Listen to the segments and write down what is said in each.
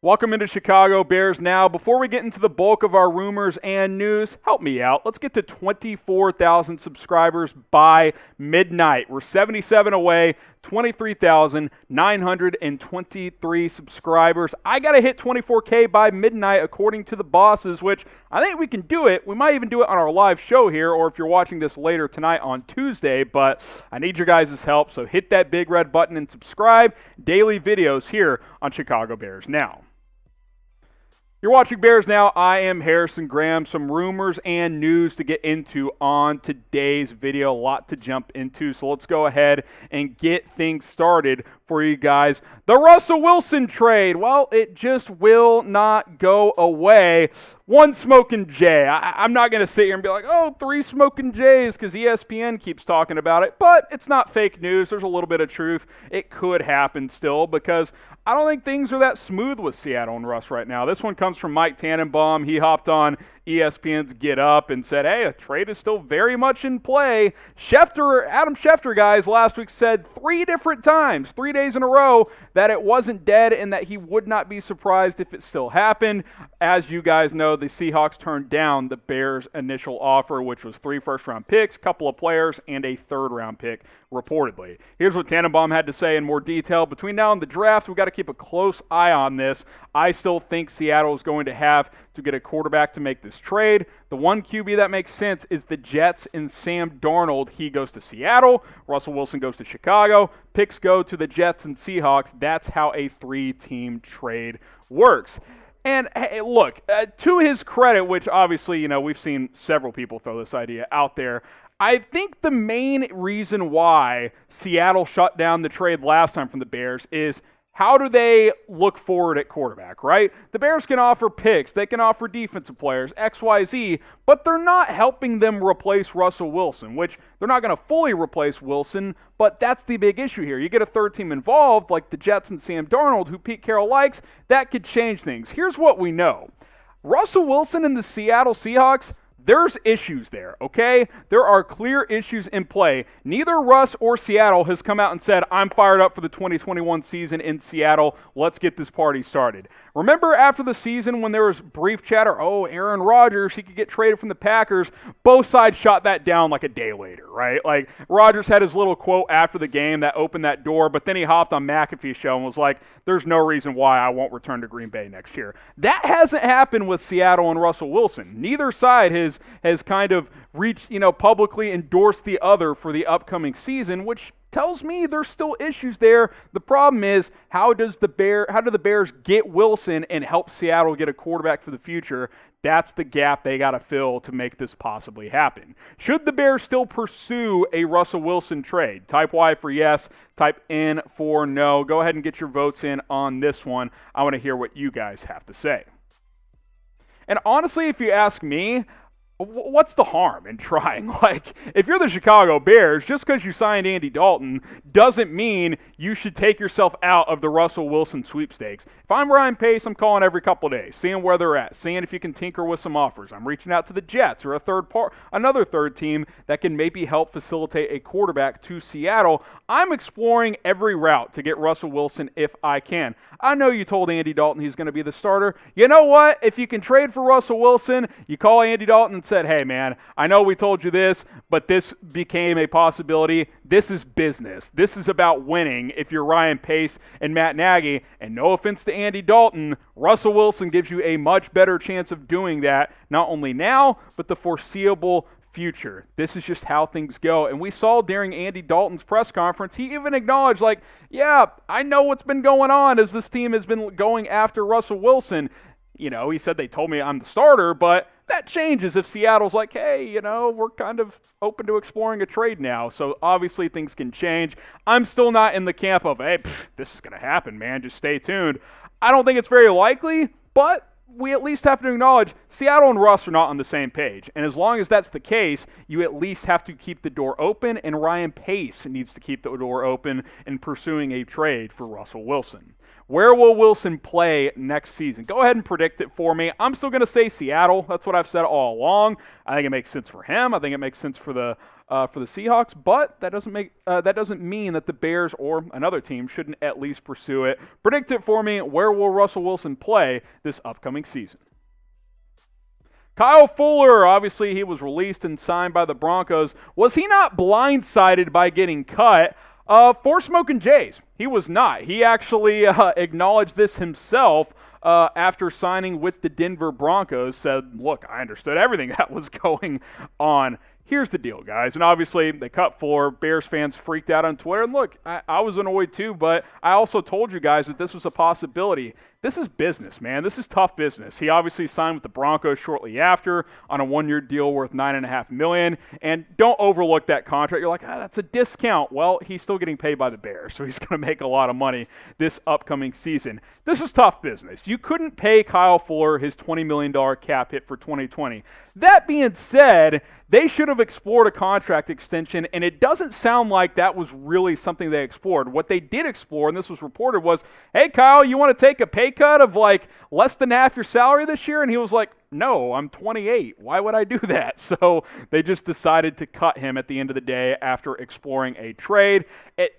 Welcome into Chicago Bears Now. Before we get into the bulk of our rumors and news, help me out. Let's get to 24,000 subscribers by midnight. We're 77 away, 23,923 subscribers. I got to hit 24K by midnight according to the bosses, which I think we can do it. We might even do it on our live show here, or if you're watching this later tonight on Tuesday, but I need your guys' help, so hit that big red button and subscribe. Daily videos here on Chicago Bears Now. You're watching Bears Now. I am Harrison Graham. Some rumors and news to get into on today's video. A lot to jump into, so let's go ahead and get things started for you guys. The Russell Wilson trade, well, it just will not go away. One smoking J. I'm not going to sit here and be like, oh, 3 smoking J's because ESPN keeps talking about it, but it's not fake news. There's a little bit of truth. It could happen still because I don't think things are that smooth with Seattle and Russ right now. This one comes from Mike Tannenbaum. He hopped on ESPN's Get Up and said, hey, a trade is still very much in play. Adam Schefter, guys, last week said 3 different times, 3 days in a row, that it wasn't dead and that he would not be surprised if it still happened. As you guys know, the Seahawks turned down the Bears' initial offer, which was 3 first-round picks, couple of players, and a third-round pick, reportedly. Here's what Tannenbaum had to say in more detail. Between now and the draft, we've got to keep a close eye on this. I still think Seattle is going to have to get a quarterback to make this trade. The one QB that makes sense is the Jets and Sam Darnold. He goes to Seattle. Russell Wilson goes to Chicago. Picks go to the Jets and Seahawks. That's how a 3-team trade works. And hey, look, to his credit, which obviously, we've seen several people throw this idea out there, I think the main reason why Seattle shut down the trade last time from the Bears is how do they look forward at quarterback, right? The Bears can offer picks, they can offer defensive players, X, Y, Z, but they're not helping them replace Russell Wilson, which they're not going to fully replace Wilson, but that's the big issue here. You get a third team involved, like the Jets and Sam Darnold, who Pete Carroll likes, that could change things. Here's what we know. Russell Wilson and the Seattle Seahawks, there's issues there, okay? There are clear issues in play. Neither Russ or Seattle has come out and said, I'm fired up for the 2021 season in Seattle. Let's get this party started. Remember after the season when there was brief chatter, oh, Aaron Rodgers, he could get traded from the Packers. Both sides shot that down like a day later, right? Like Rodgers had his little quote after the game that opened that door, but then he hopped on McAfee's show and was like, there's no reason why I won't return to Green Bay next year. That hasn't happened with Seattle and Russell Wilson. Neither side has kind of reached, publicly endorsed the other for the upcoming season, which tells me there's still issues there. The problem is, how do the Bears get Wilson and help Seattle get a quarterback for the future? That's the gap they got to fill to make this possibly happen. Should the Bears still pursue a Russell Wilson trade? Type Y for yes, type N for no. Go ahead and get your votes in on this one. I want to hear what you guys have to say. And honestly, if you ask me, what's the harm in trying? Like, if you're the Chicago Bears, just because you signed Andy Dalton doesn't mean you should take yourself out of the Russell Wilson sweepstakes. If I'm Ryan Pace, I'm calling every couple of days, seeing where they're at, seeing if you can tinker with some offers. I'm reaching out to the Jets or another third team that can maybe help facilitate a quarterback to Seattle. I'm exploring every route to get Russell Wilson if I can. I know you told Andy Dalton he's going to be the starter. You know what? If you can trade for Russell Wilson, you call Andy Dalton and said, hey, man, I know we told you this, but this became a possibility. This is business. This is about winning if you're Ryan Pace and Matt Nagy. And no offense to Andy Dalton, Russell Wilson gives you a much better chance of doing that, not only now, but the foreseeable future. This is just how things go. And we saw during Andy Dalton's press conference, he even acknowledged, like, yeah, I know what's been going on as this team has been going after Russell Wilson. He said they told me I'm the starter, but that changes if Seattle's like, hey, we're kind of open to exploring a trade now. So obviously things can change. I'm still not in the camp of, hey, this is going to happen, man. Just stay tuned. I don't think it's very likely, but we at least have to acknowledge Seattle and Russ are not on the same page. And as long as that's the case, you at least have to keep the door open, and Ryan Pace needs to keep the door open in pursuing a trade for Russell Wilson. Where will Wilson play next season? Go ahead and predict it for me. I'm still going to say Seattle. That's what I've said all along. I think it makes sense for him. I think it makes sense for the for the Seahawks, but that doesn't mean that the Bears or another team shouldn't at least pursue it. Predict it for me. Where will Russell Wilson play this upcoming season? Kyle Fuller, obviously he was released and signed by the Broncos. Was he not blindsided by getting cut? For Smoking Jays, he was not. He actually acknowledged this himself after signing with the Denver Broncos, said, look, I understood everything that was going on. Here's the deal, guys. And obviously, they cut Fuller. Bears fans freaked out on Twitter. And look, I was annoyed too, but I also told you guys that this was a possibility. This is business, man. This is tough business. He obviously signed with the Broncos shortly after on a one-year deal worth $9.5 million. And don't overlook that contract. You're like, that's a discount. Well, he's still getting paid by the Bears, so he's going to make a lot of money this upcoming season. This is tough business. You couldn't pay Kyle Fuller his $20 million cap hit for 2020. That being said, they should have explored a contract extension, and it doesn't sound like that was really something they explored. What they did explore, and this was reported, was, hey, Kyle, you want to take a pay cut of like less than half your salary this year? And he was like, no, I'm 28. Why would I do that? So they just decided to cut him at the end of the day after exploring a trade.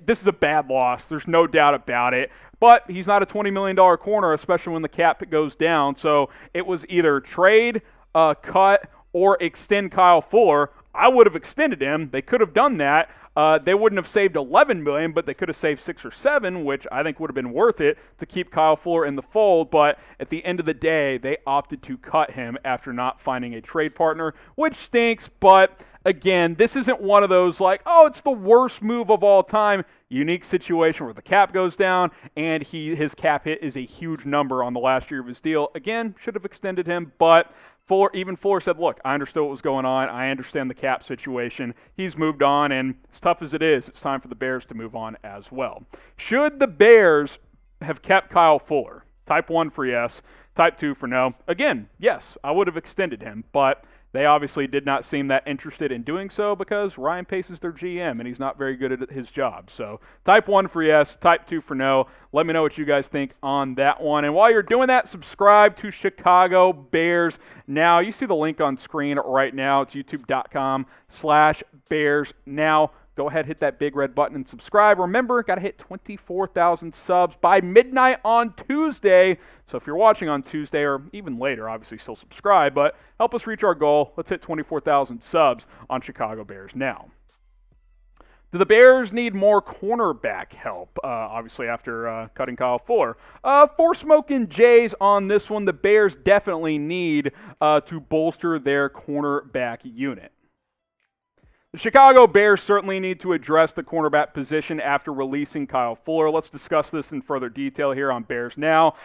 This is a bad loss. There's no doubt about it. But he's not a $20 million corner, especially when the cap goes down. So it was either trade, cut, or extend Kyle Fuller. I would have extended him. They could have done that. They wouldn't have saved $11 million, but they could have saved 6 or 7, which I think would have been worth it to keep Kyle Fuller in the fold. But at the end of the day, they opted to cut him after not finding a trade partner, which stinks. But again, this isn't one of those like, oh, it's the worst move of all time. Unique situation where the cap goes down and his cap hit is a huge number on the last year of his deal. Again, should have extended him, but Fuller said, look, I understood what was going on. I understand the cap situation. He's moved on, and as tough as it is, it's time for the Bears to move on as well. Should the Bears have kept Kyle Fuller? Type 1 for yes, type 2 for no. Again, yes, I would have extended him, but they obviously did not seem that interested in doing so because Ryan Pace is their GM, and he's not very good at his job. So type 1 for yes, type 2 for no. Let me know what you guys think on that one. And while you're doing that, subscribe to Chicago Bears Now. You see the link on screen right now. It's youtube.com/Bears Now. Go ahead, hit that big red button and subscribe. Remember, got to hit 24,000 subs by midnight on Tuesday. So if you're watching on Tuesday or even later, obviously still subscribe, but help us reach our goal. Let's hit 24,000 subs on Chicago Bears Now. Do the Bears need more cornerback help, obviously, after cutting Kyle Fuller? For Smoking Jays on this one, the Bears definitely need to bolster their cornerback unit. The Chicago Bears certainly need to address the cornerback position after releasing Kyle Fuller. Let's discuss this in further detail here on Bears Now.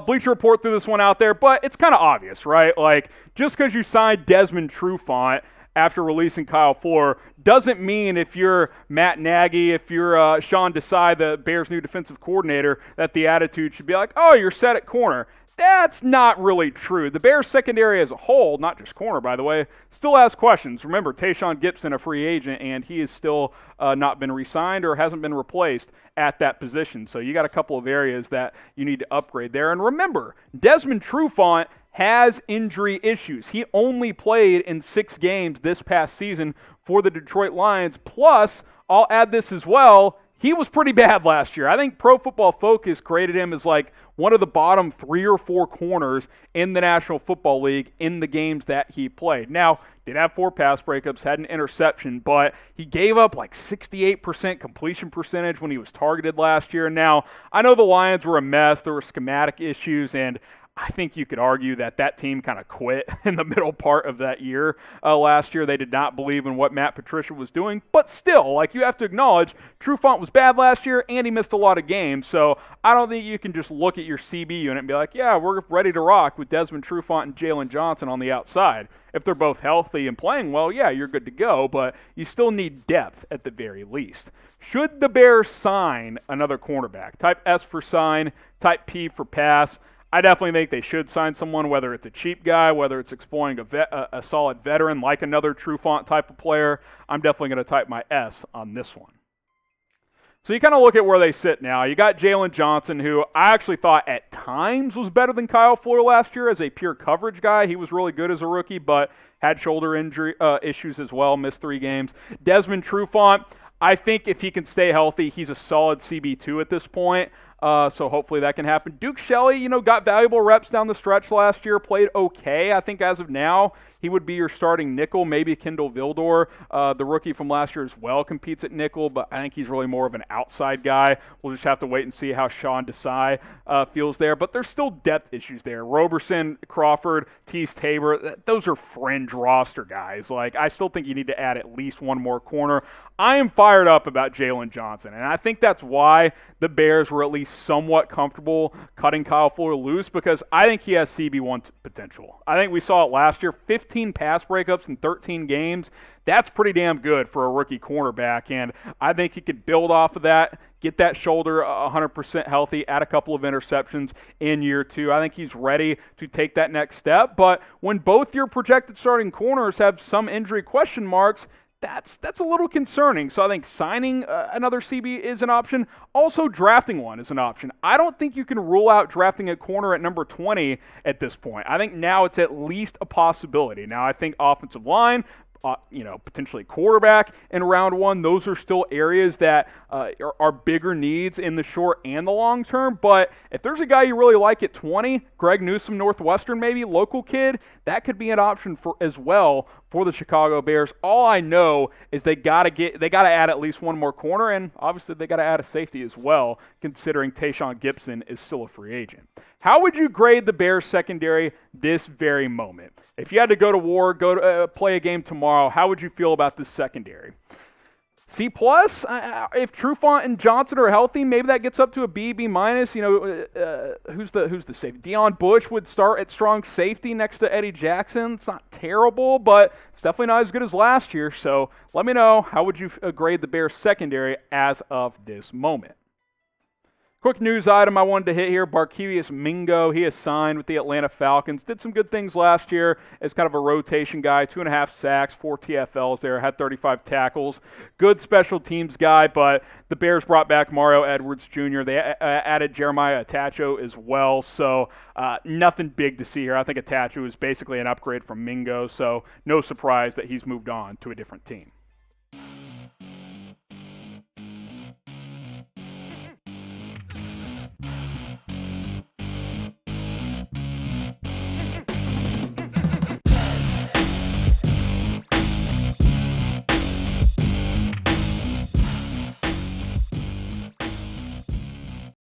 Bleacher Report threw this one out there, but it's kind of obvious, right? Like, just because you signed Desmond Trufant after releasing Kyle Fuller doesn't mean if you're Matt Nagy, if you're Sean Desai, the Bears' new defensive coordinator, that the attitude should be like, oh, you're set at corner. That's not really true. The Bears secondary as a whole, not just corner, by the way, still has questions. Remember, Tayshaun Gibson, a free agent, and he has still not been re-signed or hasn't been replaced at that position. So you got a couple of areas that you need to upgrade there. And remember, Desmond Trufant has injury issues. He only played in 6 games this past season for the Detroit Lions. Plus, I'll add this as well, he was pretty bad last year. I think Pro Football Focus graded him as like one of the bottom 3 or 4 corners in the National Football League in the games that he played. Now, did have 4 pass breakups, had an interception, but he gave up like 68% completion percentage when he was targeted last year. Now, I know the Lions were a mess. There were schematic issues, and I think you could argue that that team kind of quit in the middle part of that year. Last year, they did not believe in what Matt Patricia was doing. But still, like, you have to acknowledge, Trufant was bad last year, and he missed a lot of games. So I don't think you can just look at your CB unit and be like, yeah, we're ready to rock with Desmond Trufant and Jalen Johnson on the outside. If they're both healthy and playing well, yeah, you're good to go. But you still need depth at the very least. Should the Bears sign another cornerback? Type S for sign, type P for pass. I definitely think they should sign someone, whether it's a cheap guy, whether it's exploring a solid veteran like another Trufant type of player. I'm definitely going to type my S on this one. So you kind of look at where they sit now. You got Jalen Johnson, who I actually thought at times was better than Kyle Fuller last year as a pure coverage guy. He was really good as a rookie, but had shoulder injury issues as well, missed 3 games. Desmond Trufant, I think if he can stay healthy, he's a solid CB2 at this point. So hopefully that can happen. Duke Shelley, got valuable reps down the stretch last year, played okay. I think as of now, he would be your starting nickel. Maybe Kendall Vildor, the rookie from last year as well, competes at nickel, but I think he's really more of an outside guy. We'll just have to wait and see how Sean Desai feels there. But there's still depth issues there. Roberson, Crawford, Tease Tabor, those are fringe roster guys. I still think you need to add at least one more corner. I am fired up about Jalen Johnson, and I think that's why the Bears were at least somewhat comfortable cutting Kyle Fuller loose, because I think he has CB1 potential. I think we saw it last year, 15 pass breakups in 13 games. That's pretty damn good for a rookie cornerback, and I think he could build off of that, get that shoulder 100% healthy, add a couple of interceptions in year 2. I think he's ready to take that next step, but when both your projected starting corners have some injury question marks, that's a little concerning. So I think signing another CB is an option. Also, drafting one is an option. I don't think you can rule out drafting a corner at number 20 at this point. I think now it's at least a possibility. Now, I think offensive line, potentially quarterback in round 1. Those are still areas that are bigger needs in the short and the long term. But if there's a guy you really like at 20, Greg Newsome, Northwestern maybe, local kid, that could be an option as well for the Chicago Bears. All I know is they got to add at least one more corner, and obviously they got to add a safety as well, considering Tayshaun Gibson is still a free agent. How would you grade the Bears secondary this very moment? If you had to go to war, play a game tomorrow, how would you feel about this secondary? C+. If Trufant and Johnson are healthy, maybe that gets up to a B, B-. Who's the safety? Deion Bush would start at strong safety next to Eddie Jackson. It's not terrible, but it's definitely not as good as last year. So let me know, how would you grade the Bears secondary as of this moment? Quick news item I wanted to hit here, Barkevious Mingo, he has signed with the Atlanta Falcons. Did some good things last year as kind of a rotation guy, 2.5 sacks, 4 TFLs there, had 35 tackles. Good special teams guy, but the Bears brought back Mario Edwards Jr. They added Jeremiah Attacho as well, so nothing big to see here. I think Attacho is basically an upgrade from Mingo, so no surprise that he's moved on to a different team.